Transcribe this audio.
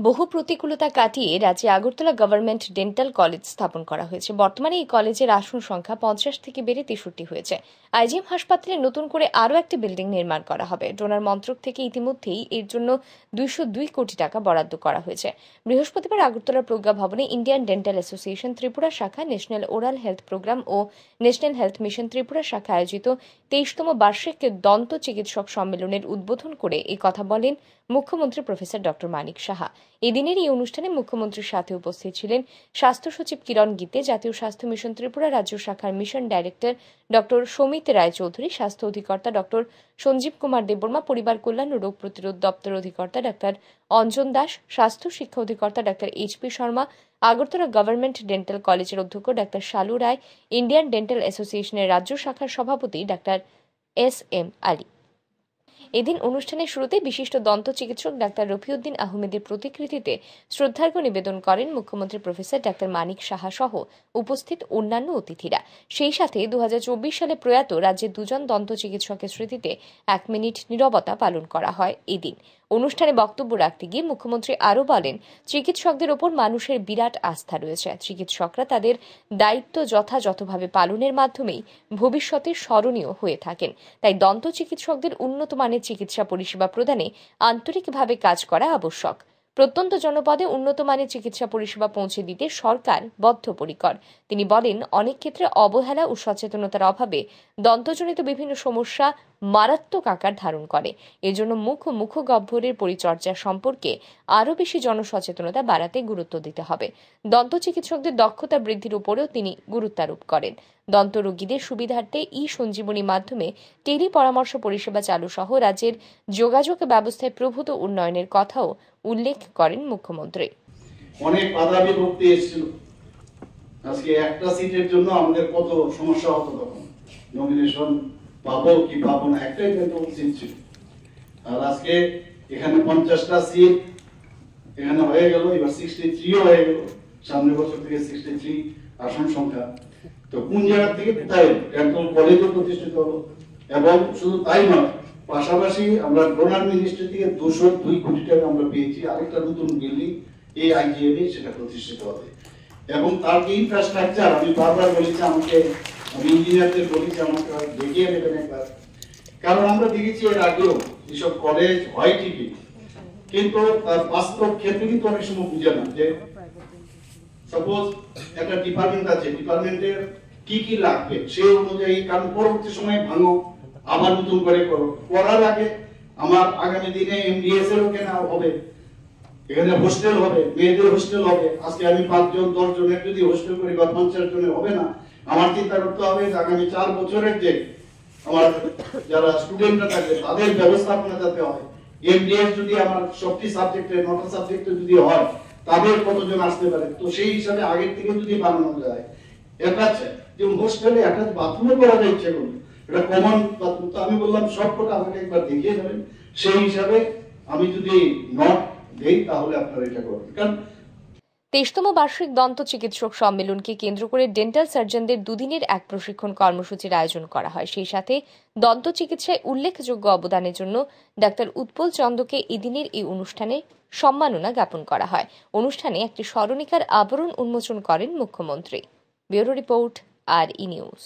বহু প্রতিকূলতা কাটিয়ে রাজ্যে আগরতলা গভর্নমেন্ট ডেন্টাল কলেজ স্থাপন করা হয়েছে। বর্তমানে এই কলেজের আসন সংখ্যা 50 থেকে বেড়ে 63 হয়েছে। আইজিএম হাসপাতালে নতুন করে আরও একটি বিল্ডিং নির্মাণ করা হবে। ডোনার মন্ত্রক থেকে ইতিমধ্যেই এর জন্য 202 কোটি টাকা বরাদ্দ করা হয়েছে। বৃহস্পতিবার আগরতলার প্রজ্ঞা ভবনে ইন্ডিয়ান ডেন্টাল অ্যাসোসিয়েশন ত্রিপুরা শাখা, ন্যাশনাল ওরাল হেলথ প্রোগ্রাম ও ন্যাশনাল হেলথ মিশন ত্রিপুরা শাখা আয়োজিত 23তম বার্ষিক দন্ত চিকিৎসক সম্মেলনের উদ্বোধন করে এই কথা বলেন মুখ্যমন্ত্রী প্রফেসর ডক্টর মানিক সাহা। এদিনের এই অনুষ্ঠানে মুখ্যমন্ত্রীর সাথে উপস্থিত ছিলেন স্বাস্থ্য সচিব কিরণ গীতে, জাতীয় স্বাস্থ্য মিশন ত্রিপুরা রাজ্য শাখার mission director doctor Samit Roychowdhury, স্বাস্থ্য অধিকর্তা ডক্টর সঞ্জীব কুমার দেববর্মা, পরিবার কল্যাণ ও রোগ প্রতিরোধ দপ্তর অধিকর্তা ডাক্তার অঞ্জন দাস, স্বাস্থ্য শিক্ষা অধিকর্তা doctor HP. Sharma, Agartala government dental কলেজের অধ্যক্ষ ডাক্তার শালু রায়, ইন্ডিয়ান ডেন্টাল অ্যাসোসিয়েশনের রাজ্য শাখার সভাপতি ডাক্তার এস.এম. আলী। এদিন অনুষ্ঠানের শুরুতে বিশিষ্ট দন্ত চিকিৎসক ডাক্তার রফিউদ্দিন আহমেদের প্রতিকৃতিতে শ্রদ্ধার্ঘ্য নিবেদন করেন মুখ্যমন্ত্রী প্রফেসর ডাক্তার মানিক সাহা সহ উপস্থিত অন্যান্য অতিথিরা। সেই সাথে 2024 সালে প্রয়াত রাজ্যের দুজন দন্ত চিকিৎসকের স্মৃতিতে 1 মিনিট নীরবতা পালন করা হয়। এদিন অনুষ্ঠানে বক্তব্য রাখতে গিয়ে মুখ্যমন্ত্রী আরও বলেন, চিকিৎসকদের ওপর মানুষের বিরাট আস্থা রয়েছে। চিকিৎসকরা তাদের দায়িত্ব যথাযথভাবে পালনের মাধ্যমেই ভবিষ্যতে স্মরণীয় হয়ে থাকেন। তাই দন্ত চিকিৎসকদের উন্নত মানের চিকিৎসা পরিষেবা প্রদানে আন্তরিকভাবে কাজ করা আবশ্যক। প্রত্যন্ত জনপদে উন্নত মানের চিকিৎসা পরিষেবা পৌঁছে দিতে সরকার বদ্ধপরিকর। তিনি বলেন, অনেক ক্ষেত্রে অবহেলা ও সচেতনতার অভাবে দন্তজনিত বিভিন্ন সমস্যা মারাত্মক আকার ধারণ করে। এজন্য মুখগহ্বরের পরিচর্যা সম্পর্কে আরও বেশি জনসচেতনতা বাড়াতে গুরুত্ব দিতে হবে। দন্ত চিকিৎসকদের দক্ষতা বৃদ্ধির উপরেও তিনি গুরুত্বারোপ করেন। দন্ত রোগীদের সুবিধার্থে ই-সঞ্জীবনী মাধ্যমে টেলি পরামর্শ পরিষেবা চালু সহ রাজ্যের যোগাযোগ ব্যবস্থায় প্রভূত উন্নয়নের কথাও উল্লেখ করেন মুখ্যমন্ত্রী। অনেক বাধা বিপত্তি এসেছিল, আজকে একটা সিটের জন্য আমাদের কত সমস্যা হতো, তখন নমিনেশন পাবো কি পাবো না, একটাই ডেন্টাল সিট ছিল। আর আজকে এখানে 50টা সিট এখানে হয়ে গেল, এবার 63 হয়ে গেল, সামনের বছর থেকে 63 আসন সংখ্যা। তো কোন জায়গা থেকে কোথায় ডেন্টাল কলেজও প্রতিষ্ঠিত হলো, এবং শুধু তাই নয়, পাশাপাশি আমরা ডোনার মিনিস্ট্রি থেকে 202 কোটি টাকা আমরা পেয়েছি আরেকটা নতুন বিল্ডিং এই আইজিএমে সেটা প্রতিষ্ঠিত হবে। এবং তার যে ইনফ্রাস্ট্রাকচার, আমি বারবার বলেছি, আমি ইঞ্জিনিয়ারদের বলেছি আমাকে দেখিয়ে দেবেন একবার, কারণ আমরা দেখেছি এর আগেও এসব কলেজ হয় ঠিকই, কিন্তু তার বাস্তব ক্ষেত্রে কিন্তু অনেক সময় বুঝে না যে সাপোজ একটা ডিপার্টমেন্ট আছে, ডিপার্টমেন্টের কি কি লাগবে সেই অনুযায়ী, কারণ পরবর্তী সময় ভাঙো আবার নতুন করে করো, করার আগে আমার আগামী দিনে এমডিএস এরও কেনা হবে, এখানে হোস্টেল হবে, মেয়েদের হোস্টেল হবে। আজকে আমি 5 জন 10 জনের যদি হোস্টেল করি বা 50 জনের হবে না, আমার চিন্তা করতে হবে যে আগামী 4 বছরের যে আমার যারা স্টুডেন্টরা থাকবে তাদের ব্যবস্থাপনা যাতে হয়। এমডিএস যদি আমার সবটি সাবজেক্টে 9টা সাবজেক্টে যদি হয়, তাদের কতজন আসতে পারে, তো সেই হিসাবে আগের থেকে যদি বানানো যায়। এটা যে হোস্টেলে একটা বাথরুমও করা যায় ইচ্ছে করলে, এটা কমন বাথরুম, তো আমি বললাম সবকটা আমাকে একবার দেখিয়ে দেবেন, সেই হিসাবে আমি যদি নট দেই তাহলে আপনারা এটা করবেন। কারণ 23তম বার্ষিক দন্ত চিকিৎসক সম্মেলনকে কেন্দ্র করে ডেন্টাল সার্জনদের দুদিনের এক প্রশিক্ষণ কর্মসূচির আয়োজন করা হয়। সেই সাথে দন্ত চিকিৎসায় উল্লেখযোগ্য অবদানের জন্য ডাক্তার উৎপল চন্দ্রকে এদিনের এই অনুষ্ঠানে সম্মাননা জ্ঞাপন করা হয়। অনুষ্ঠানে একটি স্মরণিকার আবরণ উন্মোচন করেন মুখ্যমন্ত্রী। ব্যুরো রিপোর্ট, আর ই নিউজ।